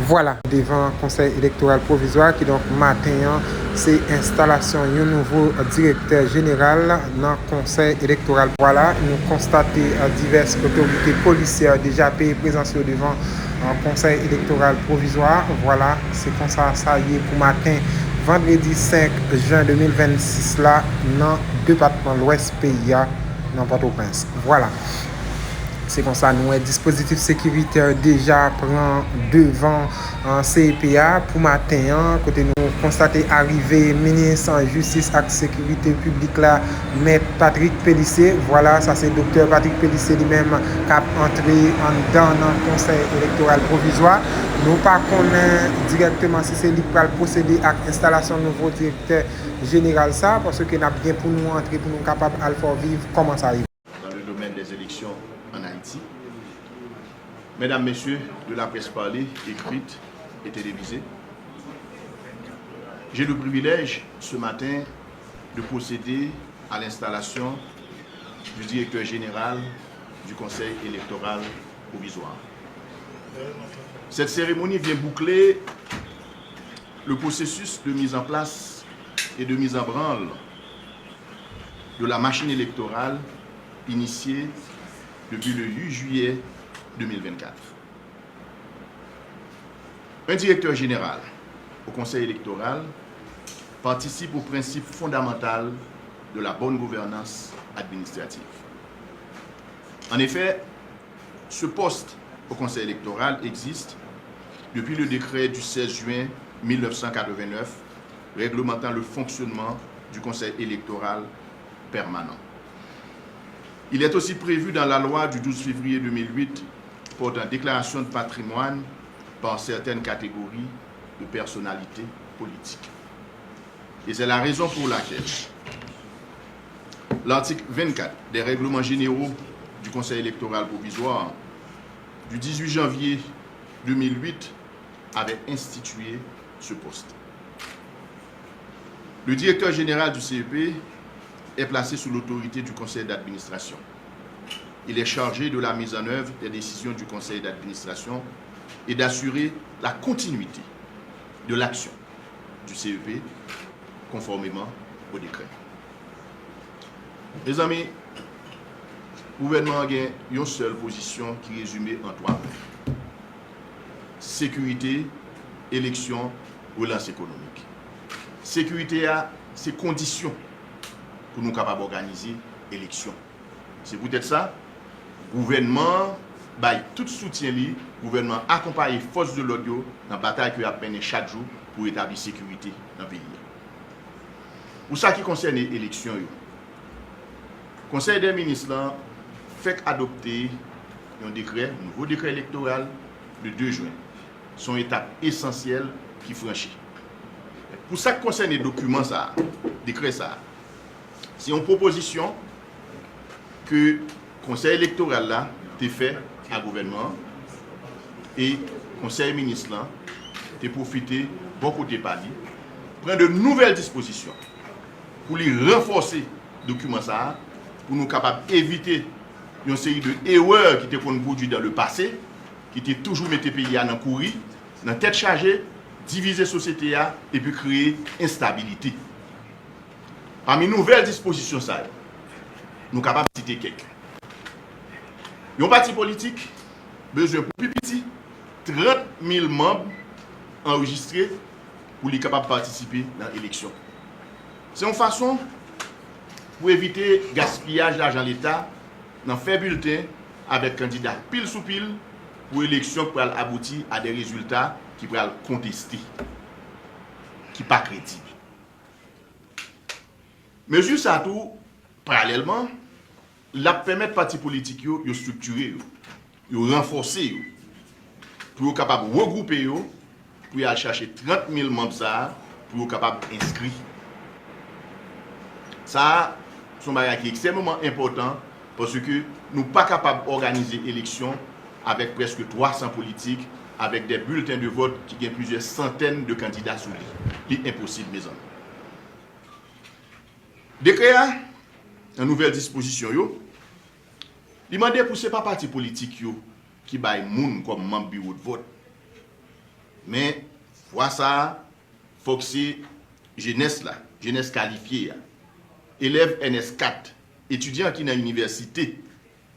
Voilà, devant le conseil électoral provisoire qui donc matin, c'est installation d'un nouveau directeur général dans le conseil électoral. Voilà, nous constatons diverses autorités policières déjà payées présence devant le conseil électoral provisoire. Voilà, c'est comme ça y est pour matin, vendredi 5 juin 2026 là, dans le département de l'Ouest pays, dans Port-au-Prince. Voilà. C'est comme ça, nous, un dispositif sécuritaire déjà prend devant CEPA pour matin. Côté nous constater arrivée ministre en justice et sécurité publique là, maître Patrick Pellissier. Voilà, ça c'est docteur Patrick Pellissier lui-même qui a entré dans le conseil électoral provisoire. Nous pas connaissons directement si c'est lui qui va procéder à l'installation de nouveau directeur général ça, parce que nous avons bien pour nous entrer, pour nous capables de faire vivre comment ça arrive. Dans le domaine des élections en Haïti. Mesdames, Messieurs de la presse parlée, écrite et télévisée, j'ai le privilège ce matin de procéder à l'installation du directeur général du Conseil électoral provisoire. Cette cérémonie vient boucler le processus de mise en place et de mise en branle de la machine électorale initiée depuis le 8 juillet 2024. Un directeur général au Conseil électoral participe au principe fondamental de la bonne gouvernance administrative. En effet, ce poste au Conseil électoral existe depuis le décret du 16 juin 1989 réglementant le fonctionnement du Conseil électoral permanent. Il est aussi prévu dans la loi du 12 février 2008 portant déclaration de patrimoine par certaines catégories de personnalités politiques. Et c'est la raison pour laquelle l'article 24 des règlements généraux du Conseil électoral provisoire du 18 janvier 2008 avait institué ce poste. Le directeur général du CEP est placé sous l'autorité du conseil d'administration. Il est chargé de la mise en œuvre des décisions du conseil d'administration et d'assurer la continuité de l'action du CEP conformément au décret. Mes amis, le gouvernement a une seule position qui est résumée en trois points. Sécurité, élection, relance économique. Sécurité a ses conditions pour nous capables d'organiser l'élection. C'est peut-être ça. Le gouvernement baille tout soutien, le gouvernement accompagne les forces de l'ordre dans la bataille qu'il a mené chaque jour pour établir la sécurité dans le pays. Pour ça qui concerne l'élection, le Conseil des ministres fait adopter un nouveau décret électoral le 2 juin. Son étape essentielle qui franchit. Pour ça qui concerne les documents, ça, décret ça, c'est une proposition que le conseil électoral là a fait à gouvernement et le conseil ministre là a profité beaucoup de parler, prendre de nouvelles dispositions pour les renforcer document ça, pour nous capables d'éviter une série d'erreurs qui étaient produites dans le passé, qui étaient toujours mis les pays dans le courir, dans la tête chargée, diviser la société et puis créer instabilité. Parmi les nouvelles dispositions, ça, nous sommes capables de citer quelques. Un parti politique, besoin pour plus petit, 30 000 membres enregistrés pour les capables de participer dans l'élection. C'est une façon pour éviter le gaspillage d'argent de l'État dans faire bulletin avec candidat pile sous pile pour l'élection pour aboutir à des résultats qui pourraient contester, qui ne sont pas crédibles. Mesure ça tout, parallèlement, la permettre partis politiques de structurer, de renforcer, pour être capable de regrouper, pour aller chercher 30 000 membres pour être capable d'inscrire. Ça, c'est un bagage qui est extrêmement important parce que nous ne sommes pas capables d'organiser l'élection avec presque 300 politiques, avec des bulletins de vote qui ont plusieurs centaines de candidats sous lui. C'est impossible, mes amis. Décret, une nouvelle disposition, il demande pour ces partis politiques qui baillent moun comme membre bureau de vote. Mais, voilà ça, il faut que c'est jeunesse là, jeunesse qualifiée, élève NS4, étudiant qui est dans l'université,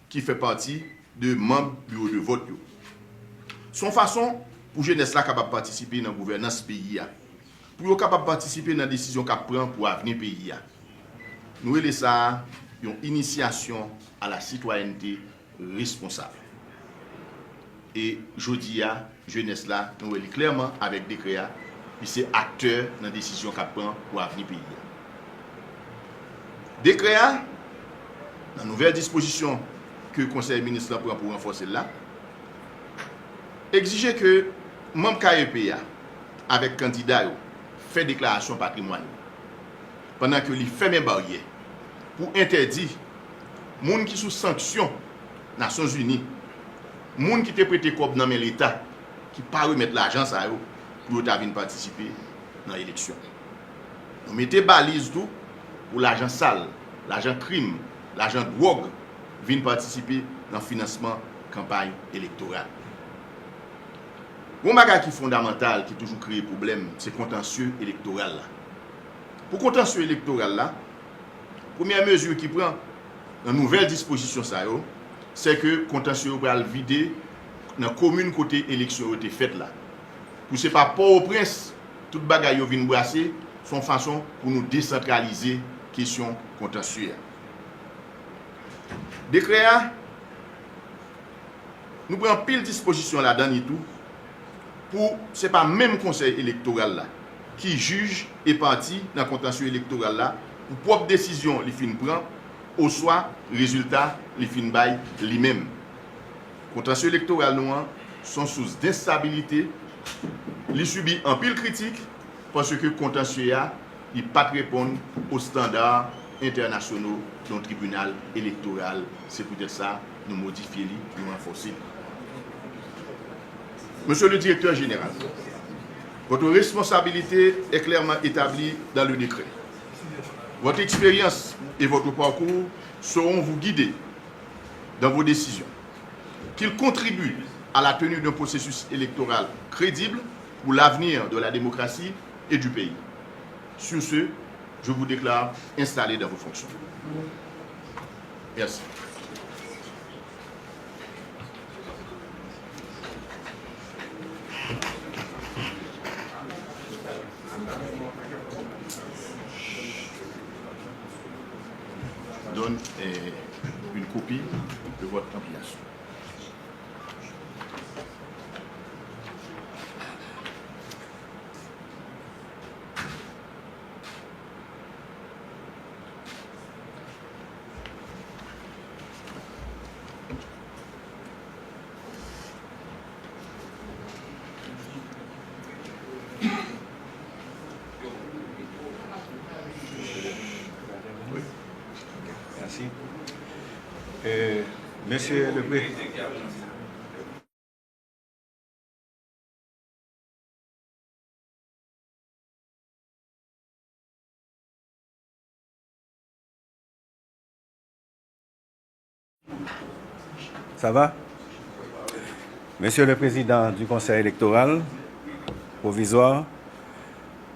qui fait partie de membres du bureau de vote. Son façon pour jeunesse là capable de participer dans la gouvernance pays, pour capable de participer dans la décision qu'elle prend pour l'avenir pays. Nous avons ça une initiation à la citoyenneté responsable. Et je dis à jeunesse là, nous voyons clairement avec décret, puis c'est acteur dans la décision qu'elle prend pour l'avenir pays. Décret, dans la nouvelle disposition que le Conseil des ministres prend pour renforcer là, exiger que membre KEPA avec candidat fait déclaration patrimoine pendant que les fait mes barrières pour interdire les gens qui sont sous sanction Nations Unies, les gens qui te prêté comme dans l'État qui ne pas remettre l'argent pour venir participer dans l'élection. Nous mettons balise tout pour l'argent sale, l'argent crime, l'argent drogue viennent participer dans le financement de campagne électorale. Un bagage qui est fondamental, qui toujours crée problème, c'est le contentieux électoral. Pour le contentieux électoral, la première mesure qui prend dans la nouvelle disposition, c'est que le contentieux va le vider dans la commune côté élection a été faite là. Pour ce n'est pas Port-au-Prince, tout bagage qui vient brasser, son façon pour nous décentraliser la question contentieux. Décret, nous prenons pile disposition là-dedans et tout. Pour ce n'est pas le même conseil électoral là, qui juge et parti dans le contentieux électoral là, pour propre décision les fin prend, au soit résultat les fin bail lui-même. Contentieux électoral noir sont sous d'instabilité, les subit en pile critique parce que le contentieux il pas répondre aux standards internationaux du tribunal électoral. C'est peut-être ça nous modifier, nous renforcer. Monsieur le directeur général, votre responsabilité est clairement établie dans le décret. Votre expérience et votre parcours sauront vous guider dans vos décisions. Qu'ils contribuent à la tenue d'un processus électoral crédible pour l'avenir de la démocratie et du pays. Sur ce, je vous déclare installé dans vos fonctions. Merci. Donne une copie de votre application. Merci. Monsieur le Président. Ça va? Monsieur le Président du Conseil électoral provisoire,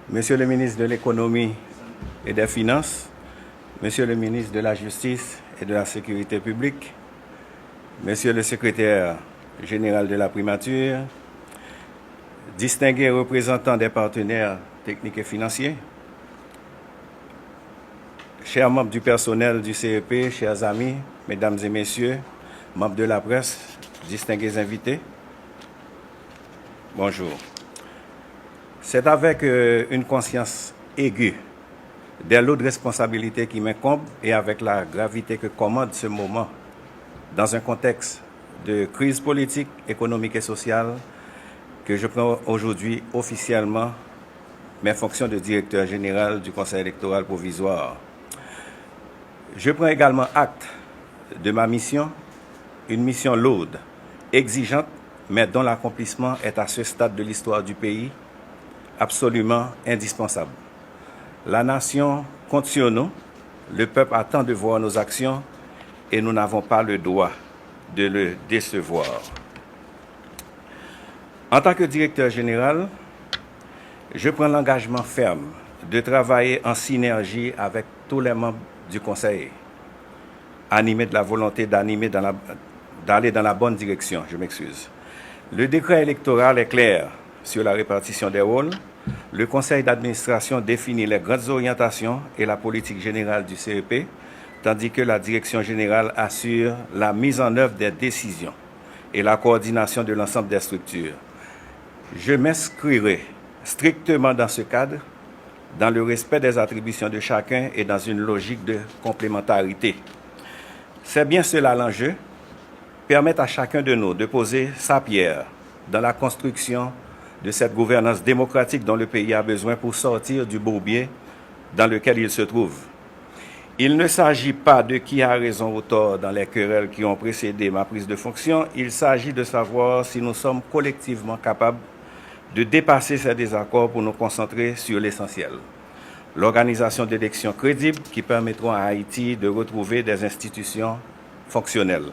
Monsieur le ministre de l'Économie et des Finances, Monsieur le ministre de la Justice et de la Sécurité publique, Monsieur le secrétaire général de la primature, distingués représentants des partenaires techniques et financiers, chers membres du personnel du CEP, chers amis, mesdames et messieurs, membres de la presse, distingués invités, bonjour. C'est avec une conscience aiguë des lots de responsabilités qui m'incombent et avec la gravité que commande ce moment, dans un contexte de crise politique, économique et sociale, que je prends aujourd'hui officiellement mes fonctions de directeur général du Conseil électoral provisoire. Je prends également acte de ma mission, une mission lourde, exigeante, mais dont l'accomplissement est à ce stade de l'histoire du pays absolument indispensable. La nation compte sur nous, le peuple attend de voir nos actions et nous n'avons pas le droit de le décevoir. En tant que directeur général, je prends l'engagement ferme de travailler en synergie avec tous les membres du Conseil, animés de la volonté d'aller dans la bonne direction, je m'excuse. Le décret électoral est clair sur la répartition des rôles. Le Conseil d'administration définit les grandes orientations et la politique générale du CEP, tandis que la direction générale assure la mise en œuvre des décisions et la coordination de l'ensemble des structures. Je m'inscrirai strictement dans ce cadre, dans le respect des attributions de chacun et dans une logique de complémentarité. C'est bien cela l'enjeu, permettre à chacun de nous de poser sa pierre dans la construction de cette gouvernance démocratique dont le pays a besoin pour sortir du bourbier dans lequel il se trouve. Il ne s'agit pas de qui a raison ou tort dans les querelles qui ont précédé ma prise de fonction, il s'agit de savoir si nous sommes collectivement capables de dépasser ces désaccords pour nous concentrer sur l'essentiel. L'organisation d'élections crédibles qui permettront à Haïti de retrouver des institutions fonctionnelles.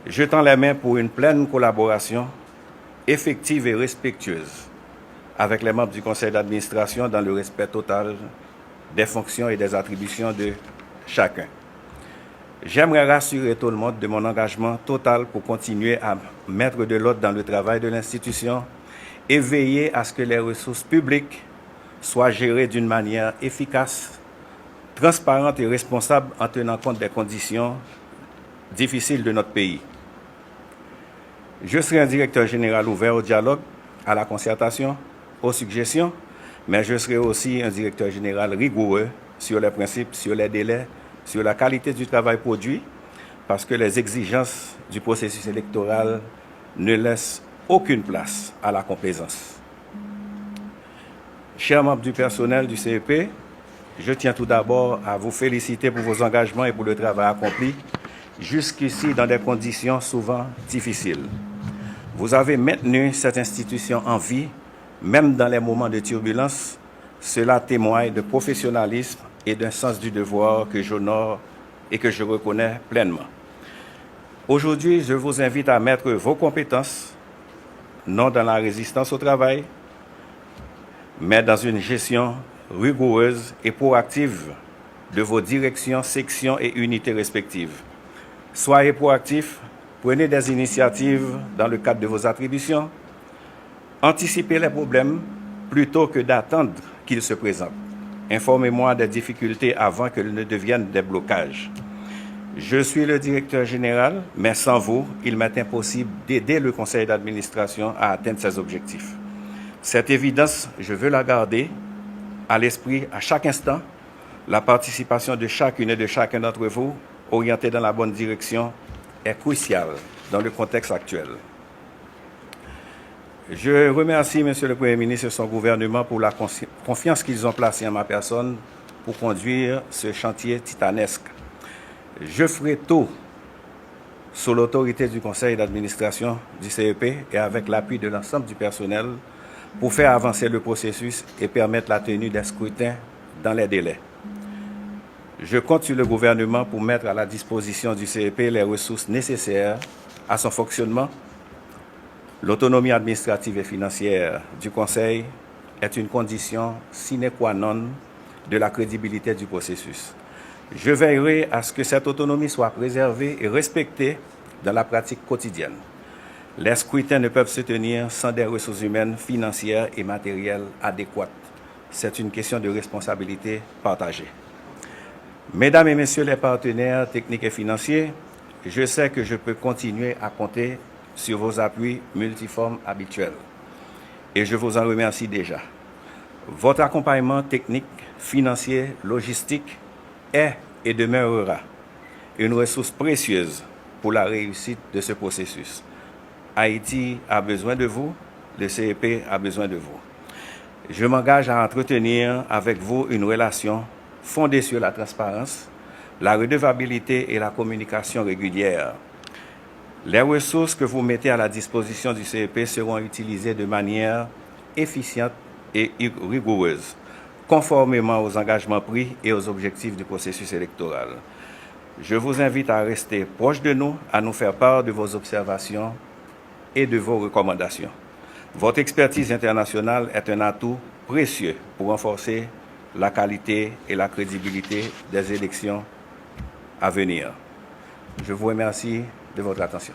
Je tends les mains pour une pleine collaboration effective et respectueuse avec les membres du conseil d'administration dans le respect total des fonctions et des attributions de chacun. J'aimerais rassurer tout le monde de mon engagement total pour continuer à mettre de l'ordre dans le travail de l'institution et veiller à ce que les ressources publiques soient gérées d'une manière efficace, transparente et responsable en tenant compte des conditions difficiles de notre pays. Je serai un directeur général ouvert au dialogue, à la concertation, aux suggestions, mais je serai aussi un directeur général rigoureux sur les principes, sur les délais, sur la qualité du travail produit, parce que les exigences du processus électoral ne laissent aucune place à la complaisance. Chers membres du personnel du CEP, je tiens tout d'abord à vous féliciter pour vos engagements et pour le travail accompli, jusqu'ici dans des conditions souvent difficiles. Vous avez maintenu cette institution en vie, même dans les moments de turbulence. Cela témoigne de professionnalisme et d'un sens du devoir que j'honore et que je reconnais pleinement. Aujourd'hui, je vous invite à mettre vos compétences, non dans la résistance au travail, mais dans une gestion rigoureuse et proactive de vos directions, sections et unités respectives. Soyez proactifs, prenez des initiatives dans le cadre de vos attributions, anticipez les problèmes plutôt que d'attendre qu'ils se présentent. Informez-moi des difficultés avant qu'elles ne deviennent des blocages. Je suis le directeur général, mais sans vous, il m'est impossible d'aider le conseil d'administration à atteindre ses objectifs. Cette évidence, je veux la garder à l'esprit à chaque instant. La participation de chacune et de chacun d'entre vous, orientée dans la bonne direction, est cruciale dans le contexte actuel. Je remercie M. le Premier ministre et son gouvernement pour la confiance qu'ils ont placée en ma personne pour conduire ce chantier titanesque. Je ferai tout sous l'autorité du conseil d'administration du CEP et avec l'appui de l'ensemble du personnel pour faire avancer le processus et permettre la tenue des scrutins dans les délais. Je compte sur le gouvernement pour mettre à la disposition du CEP les ressources nécessaires à son fonctionnement. L'autonomie administrative et financière du Conseil est une condition sine qua non de la crédibilité du processus. Je veillerai à ce que cette autonomie soit préservée et respectée dans la pratique quotidienne. Les scrutins ne peuvent se tenir sans des ressources humaines, financières et matérielles adéquates. C'est une question de responsabilité partagée. Mesdames et messieurs les partenaires techniques et financiers, je sais que je peux continuer à compter sur vos appuis multiformes habituels. Et je vous en remercie déjà. Votre accompagnement technique, financier, logistique est et demeurera une ressource précieuse pour la réussite de ce processus. Haïti a besoin de vous, le CEP a besoin de vous. Je m'engage à entretenir avec vous une relation fondée sur la transparence, la redevabilité et la communication régulière. Les ressources que vous mettez à la disposition du CEP seront utilisées de manière efficiente et rigoureuse, conformément aux engagements pris et aux objectifs du processus électoral. Je vous invite à rester proche de nous, à nous faire part de vos observations et de vos recommandations. Votre expertise internationale est un atout précieux pour renforcer la qualité et la crédibilité des élections à venir. Je vous remercie de votre attention.